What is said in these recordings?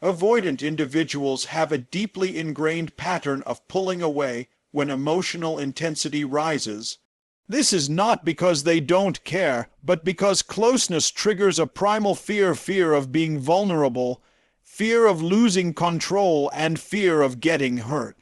Avoidant individuals have a deeply ingrained pattern of pulling away when emotional intensity rises. This is not because they don't care, but because closeness triggers a primal fear of being vulnerable, fear of losing control, and fear of getting hurt.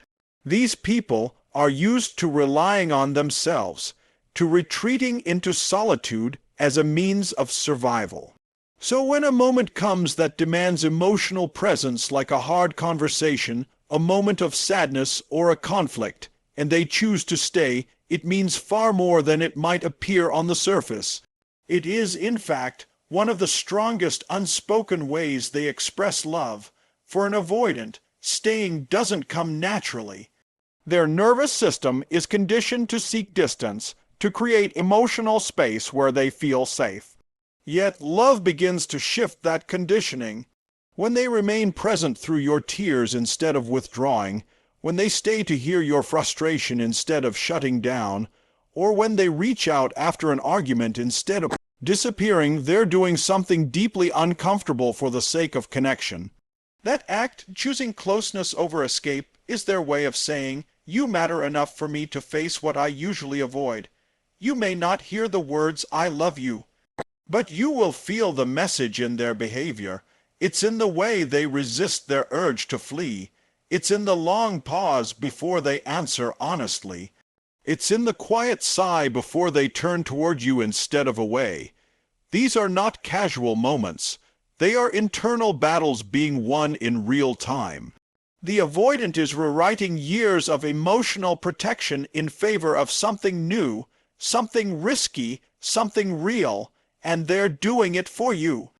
These people are used to relying on themselves, to retreating into solitude as a means of survival. So when a moment comes that demands emotional presence, like a hard conversation, a moment of sadness, or a conflict, and they choose to stay, it means far more than it might appear on the surface. It is, in fact, one of the strongest unspoken ways they express love. For an avoidant, staying doesn't come naturally. Their nervous system is conditioned to seek distance, to create emotional space where they feel safe. Yet love begins to shift that conditioning. When they remain present through your tears instead of withdrawing, when they stay to hear your frustration instead of shutting down, or when they reach out after an argument instead of disappearing, they're doing something deeply uncomfortable for the sake of connection. That act, choosing closeness over escape, is their way of saying, "You matter enough for me to face what I usually avoid. You may not hear the words 'I love you,' but you will feel the message in their behavior. It's in the way they resist their urge to flee. It's in the long pause before they answer honestly. It's in the quiet sigh before they turn toward you instead of away. These are not casual moments. They are internal battles being won in real time. The avoidant is rewriting years of emotional protection in favor of something new, something risky, something real, and they're doing it for you.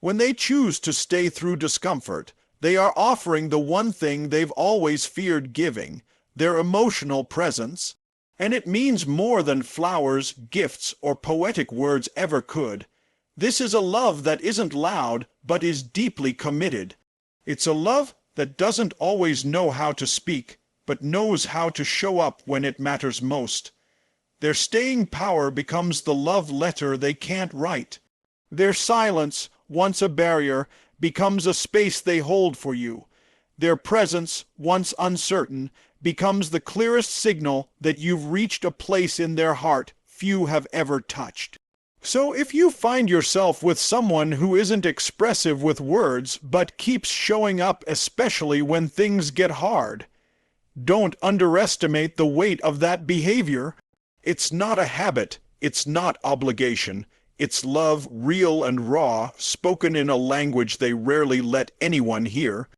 When they choose to stay through discomfort, they are offering the one thing they've always feared giving, their emotional presence. And it means more than flowers, gifts, or poetic words ever could. This is a love that isn't loud, but is deeply committed. It's a love that doesn't always know how to speak, but knows how to show up when it matters most. Their staying power becomes the love letter they can't write. Their silence, once a barrier, becomes a space they hold for you. Their presence, once uncertain, becomes the clearest signal that you've reached a place in their heart few have ever touched. So if you find yourself with someone who isn't expressive with words but keeps showing up especially when things get hard, don't underestimate the weight of that behavior. It's not a habit, it's not obligation. It's love, real and raw, spoken in a language they rarely let anyone hear.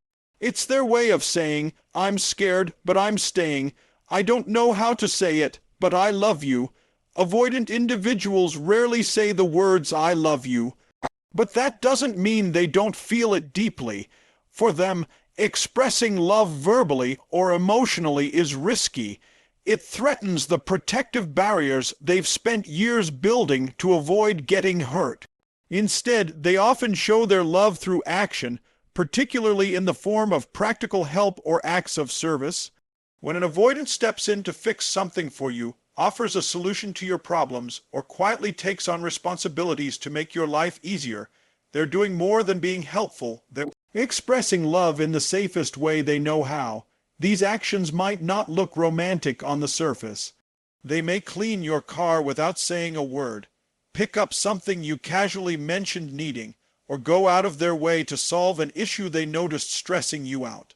It's their way of saying, "I'm scared, but I'm staying. I don't know how to say it, but I love you." Avoidant individuals rarely say the words "I love you," but that doesn't mean they don't feel it deeply. For them, expressing love verbally or emotionally is risky. It threatens the protective barriers they've spent years building to avoid getting hurt. Instead, they often show their love through action, particularly in the form of practical help or acts of service. When an avoidant steps in to fix something for you, offers a solution to your problems, or quietly takes on responsibilities to make your life easier, they're doing more than being helpful. They're expressing love in the safest way they know how. These actions might not look romantic on the surface. They may clean your car without saying a word, pick up something you casually mentioned needing, or go out of their way to solve an issue they noticed stressing you out.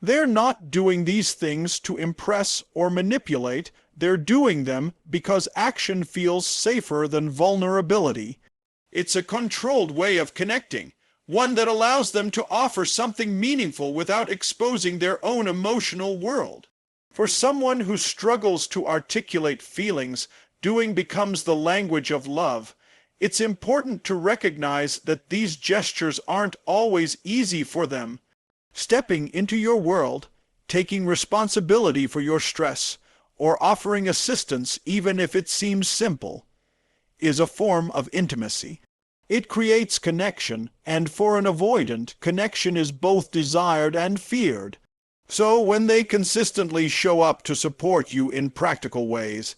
They're not doing these things to impress or manipulate. They're doing them because action feels safer than vulnerability. It's a controlled way of connecting, one that allows them to offer something meaningful without exposing their own emotional world. For someone who struggles to articulate feelings, doing becomes the language of love. It's important to recognize that these gestures aren't always easy for them. Stepping into your world, taking responsibility for your stress, or offering assistance even if it seems simple, is a form of intimacy. It creates connection, and for an avoidant, connection is both desired and feared. So when they consistently show up to support you in practical ways,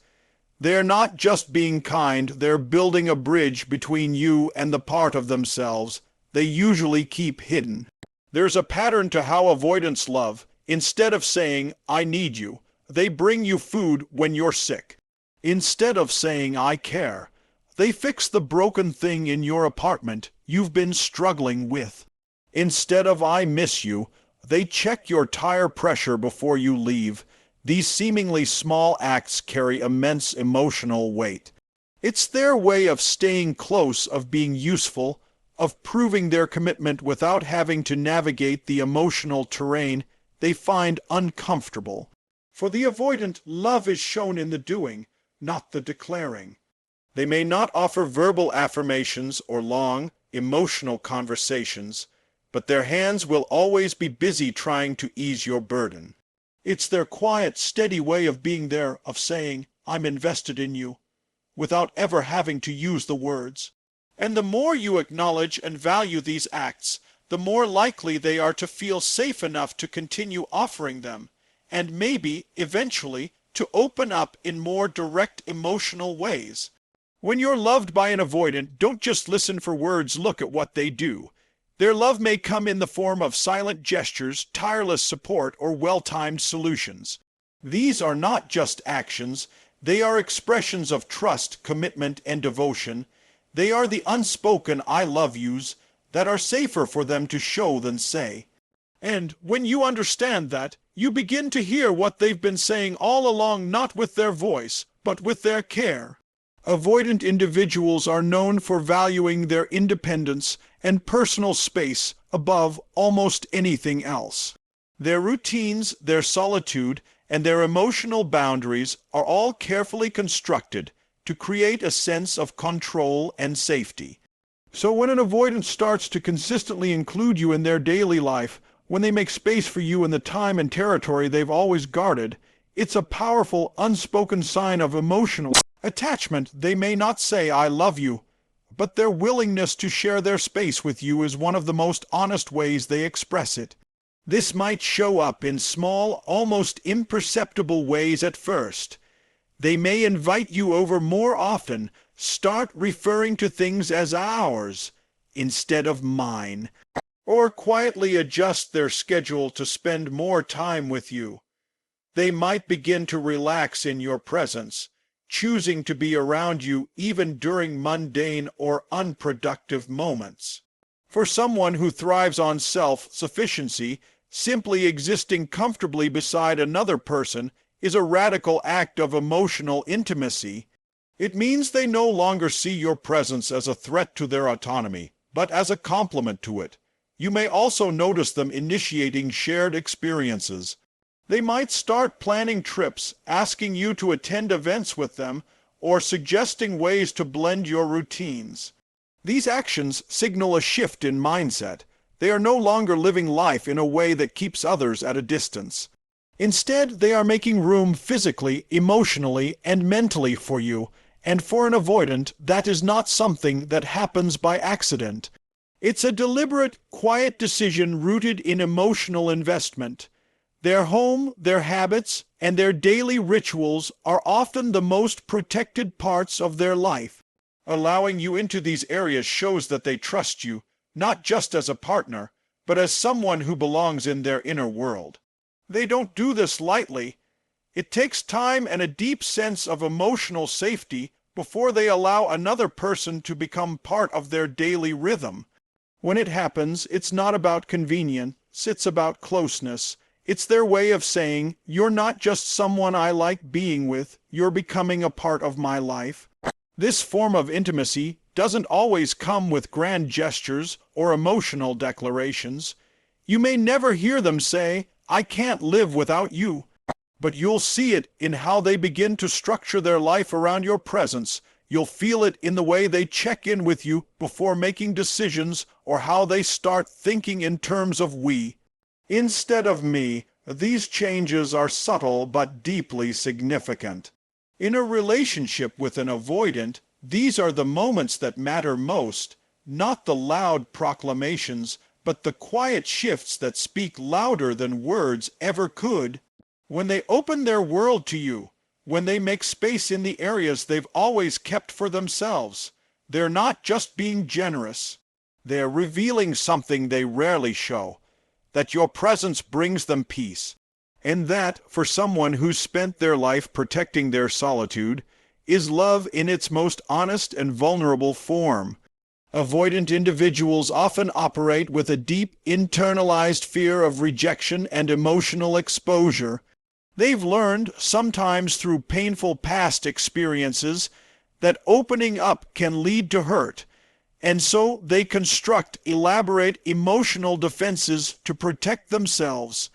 they're not just being kind, they're building a bridge between you and the part of themselves they usually keep hidden. There's a pattern to how avoidants love. Instead of saying, I need you, they bring you food when you're sick. Instead of saying, I care, they fix the broken thing in your apartment you've been struggling with. Instead of I miss you, they check your tire pressure before you leave. These seemingly small acts carry immense emotional weight. It's their way of staying close, of being useful, of proving their commitment without having to navigate the emotional terrain they find uncomfortable. For the avoidant, love is shown in the doing, not the declaring. They may not offer verbal affirmations or long, emotional conversations, but their hands will always be busy trying to ease your burden. It's their quiet, steady way of being there, of saying, I'm invested in you, without ever having to use the words. And the more you acknowledge and value these acts, the more likely they are to feel safe enough to continue offering them, and maybe, eventually, to open up in more direct emotional ways. When you're loved by an avoidant, don't just listen for words, look at what they do. Their love may come in the form of silent gestures, tireless support, or well-timed solutions. These are not just actions, they are expressions of trust, commitment, and devotion. They are the unspoken I love yous that are safer for them to show than say. And when you understand that, you begin to hear what they've been saying all along, not with their voice, but with their care. Avoidant individuals are known for valuing their independence and personal space above almost anything else. Their routines, their solitude, and their emotional boundaries are all carefully constructed to create a sense of control and safety. So when an avoidant starts to consistently include you in their daily life, when they make space for you in the time and territory they've always guarded, it's a powerful, unspoken sign of emotional attachment. They may not say, I love you, but their willingness to share their space with you is one of the most honest ways they express it. This might show up in small, almost imperceptible ways at first. They may invite you over more often, start referring to things as ours instead of mine, or quietly adjust their schedule to spend more time with you. They might begin to relax in your presence, choosing to be around you even during mundane or unproductive moments. For someone who thrives on self-sufficiency, simply existing comfortably beside another person is a radical act of emotional intimacy. It means they no longer see your presence as a threat to their autonomy, but as a complement to it. You may also notice them initiating shared experiences. They might start planning trips, asking you to attend events with them, or suggesting ways to blend your routines. These actions signal a shift in mindset. They are no longer living life in a way that keeps others at a distance. Instead, they are making room physically, emotionally, and mentally for you, and for an avoidant, that is not something that happens by accident. It's a deliberate, quiet decision rooted in emotional investment. Their home, their habits, and their daily rituals are often the most protected parts of their life. Allowing you into these areas shows that they trust you, not just as a partner, but as someone who belongs in their inner world. They don't do this lightly. It takes time and a deep sense of emotional safety before they allow another person to become part of their daily rhythm. When it happens, it's not about convenience, it's about closeness. It's their way of saying, you're not just someone I like being with, you're becoming a part of my life. This form of intimacy doesn't always come with grand gestures or emotional declarations. You may never hear them say, I can't live without you. But you'll see it in how they begin to structure their life around your presence. You'll feel it in the way they check in with you before making decisions, or how they start thinking in terms of we instead of me. These changes are subtle but deeply significant. In a relationship with an avoidant, these are the moments that matter most, not the loud proclamations, but the quiet shifts that speak louder than words ever could. When they open their world to you, when they make space in the areas they've always kept for themselves, they're not just being generous. They're revealing something they rarely show, that your presence brings them peace, and that, for someone who's spent their life protecting their solitude, is love in its most honest and vulnerable form. Avoidant individuals often operate with a deep, internalized fear of rejection and emotional exposure. They've learned, sometimes through painful past experiences, that opening up can lead to hurt, and so they construct elaborate emotional defenses to protect themselves.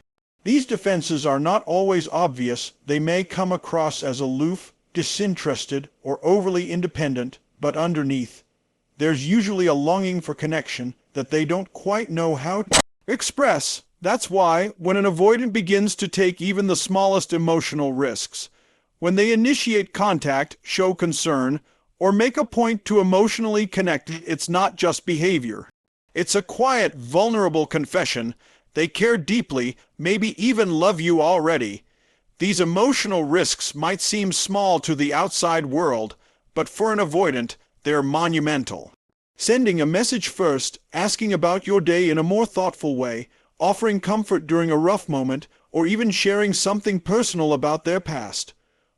These defenses are not always obvious. They may come across as aloof, disinterested, or overly independent, but underneath, there's usually a longing for connection that they don't quite know how to express. That's why, when an avoidant begins to take even the smallest emotional risks, when they initiate contact, show concern, or make a point to emotionally connect, it's not just behavior. It's a quiet, vulnerable confession. They care deeply, maybe even love you already. These emotional risks might seem small to the outside world, but for an avoidant, they're monumental. Sending a message first, asking about your day in a more thoughtful way, offering comfort during a rough moment, or even sharing something personal about their past.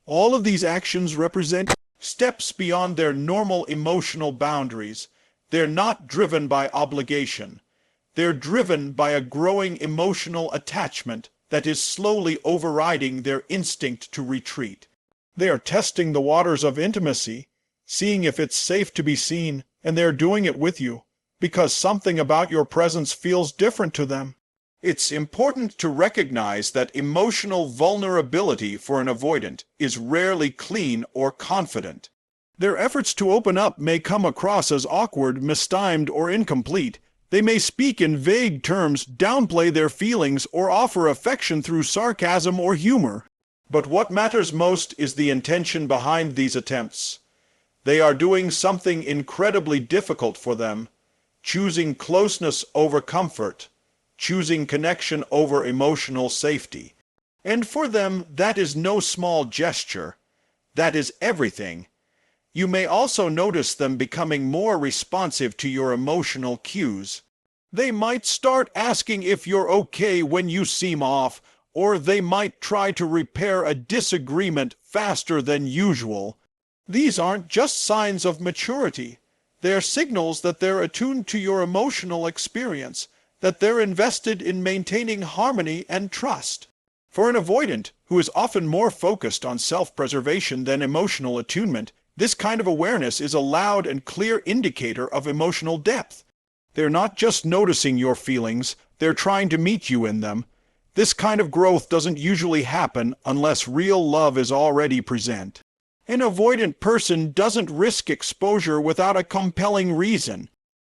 All of these actions represent steps beyond their normal emotional boundaries. They're not driven by obligation. They're driven by a growing emotional attachment that is slowly overriding their instinct to retreat. They are testing the waters of intimacy, seeing if it's safe to be seen, and they're doing it with you, because something about your presence feels different to them. It's important to recognize that emotional vulnerability for an avoidant is rarely clean or confident. Their efforts to open up may come across as awkward, mistimed, or incomplete. They may speak in vague terms, downplay their feelings, or offer affection through sarcasm or humor. But what matters most is the intention behind these attempts. They are doing something incredibly difficult for them, choosing closeness over comfort, choosing connection over emotional safety. And for them, that is no small gesture. That is everything. You may also notice them becoming more responsive to your emotional cues. They might start asking if you're okay when you seem off, or they might try to repair a disagreement faster than usual. These aren't just signs of maturity. They're signals that they're attuned to your emotional experience, that they're invested in maintaining harmony and trust. For an avoidant, who is often more focused on self-preservation than emotional attunement, this kind of awareness is a loud and clear indicator of emotional depth. They're not just noticing your feelings, they're trying to meet you in them. This kind of growth doesn't usually happen unless real love is already present. An avoidant person doesn't risk exposure without a compelling reason.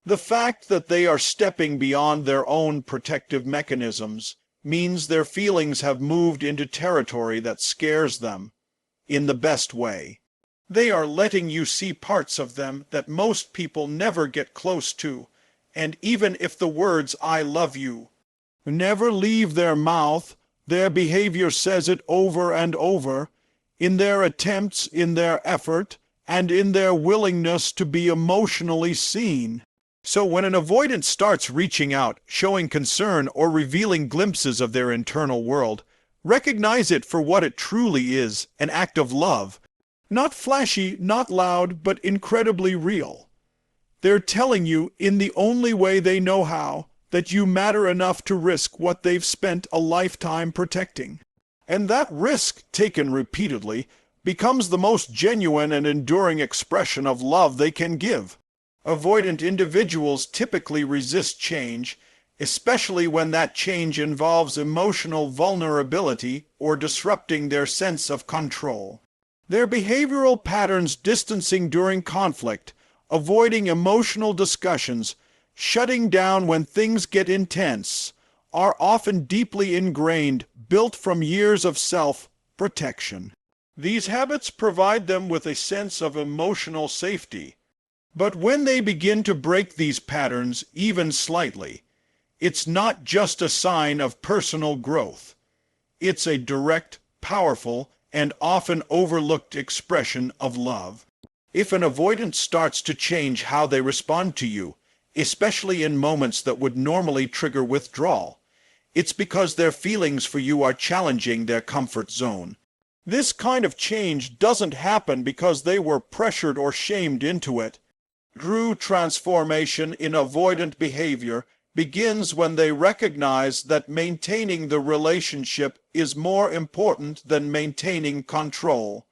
The fact that they are stepping beyond their own protective mechanisms means their feelings have moved into territory that scares them, in the best way. They are letting you see parts of them that most people never get close to, and even if the words "I love you" never leave their mouth, their behavior says it over and over, in their attempts, in their effort, and in their willingness to be emotionally seen. So when an avoidant starts reaching out, showing concern, or revealing glimpses of their internal world, recognize it for what it truly is, an act of love. Not flashy, not loud, but incredibly real. They're telling you, in the only way they know how, that you matter enough to risk what they've spent a lifetime protecting. And that risk, taken repeatedly, becomes the most genuine and enduring expression of love they can give. Avoidant individuals typically resist change, especially when that change involves emotional vulnerability or disrupting their sense of control. Their behavioral patterns distancing during conflict, avoiding emotional discussions, shutting down when things get intense, are often deeply ingrained, built from years of self-protection. These habits provide them with a sense of emotional safety. But when they begin to break these patterns even slightly, it's not just a sign of personal growth. It's a direct, powerful, and often overlooked expression of love. If an avoidant starts to change how they respond to you, especially in moments that would normally trigger withdrawal, It's because their feelings for you are challenging their comfort zone. This kind of change doesn't happen because they were pressured or shamed into it. True transformation in avoidant behavior begins when they recognize that maintaining the relationship is more important than maintaining control.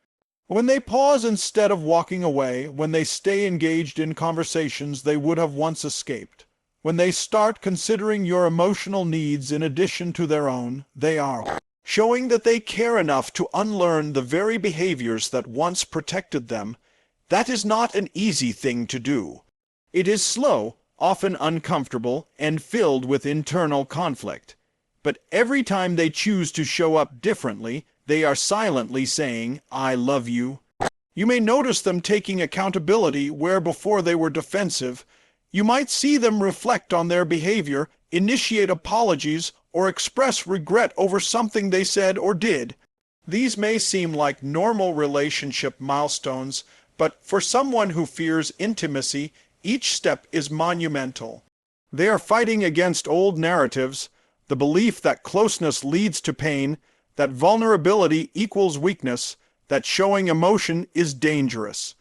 When they pause instead of walking away, when they stay engaged in conversations they would have once escaped, when they start considering your emotional needs in addition to their own, they are showing that they care enough to unlearn the very behaviors that once protected them. That is not an easy thing to do. It is slow, often uncomfortable, and filled with internal conflict. But every time they choose to show up differently, they are silently saying, "I love you." You may notice them taking accountability where before they were defensive. You might see them reflect on their behavior, initiate apologies, or express regret over something they said or did. These may seem like normal relationship milestones, but for someone who fears intimacy, each step is monumental. They are fighting against old narratives, the belief that closeness leads to pain, that vulnerability equals weakness, that showing emotion is dangerous.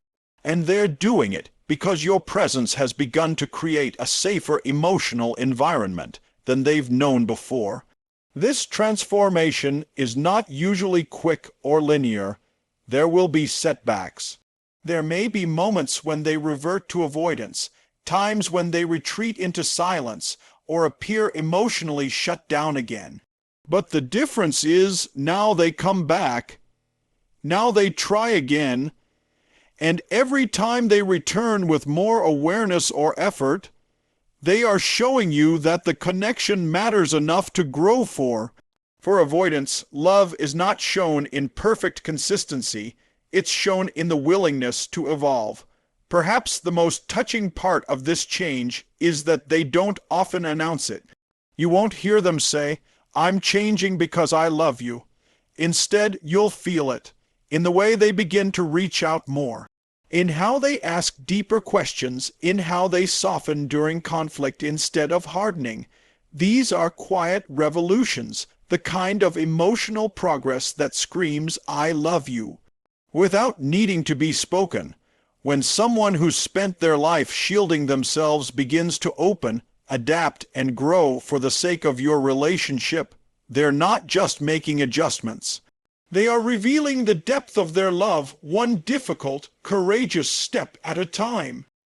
And they're doing it because your presence has begun to create a safer emotional environment than they've known before. This transformation is not usually quick or linear. There will be setbacks. There may be moments when they revert to avoidance, times when they retreat into silence or appear emotionally shut down again. But the difference is now they come back, now they try again, and every time they return with more awareness or effort, they are showing you that the connection matters enough to grow for. For avoidance, love is not shown in perfect consistency. It's shown in the willingness to evolve. Perhaps the most touching part of this change is that they don't often announce it. You won't hear them say, "I'm changing because I love you." Instead, you'll feel it, in the way they begin to reach out more, in how they ask deeper questions, in how they soften during conflict instead of hardening. These are quiet revolutions, the kind of emotional progress that screams, "I love you," without needing to be spoken. When someone who's spent their life shielding themselves begins to open, adapt, and grow for the sake of your relationship, they're not just making adjustments. They are revealing the depth of their love, one difficult, courageous step at a time.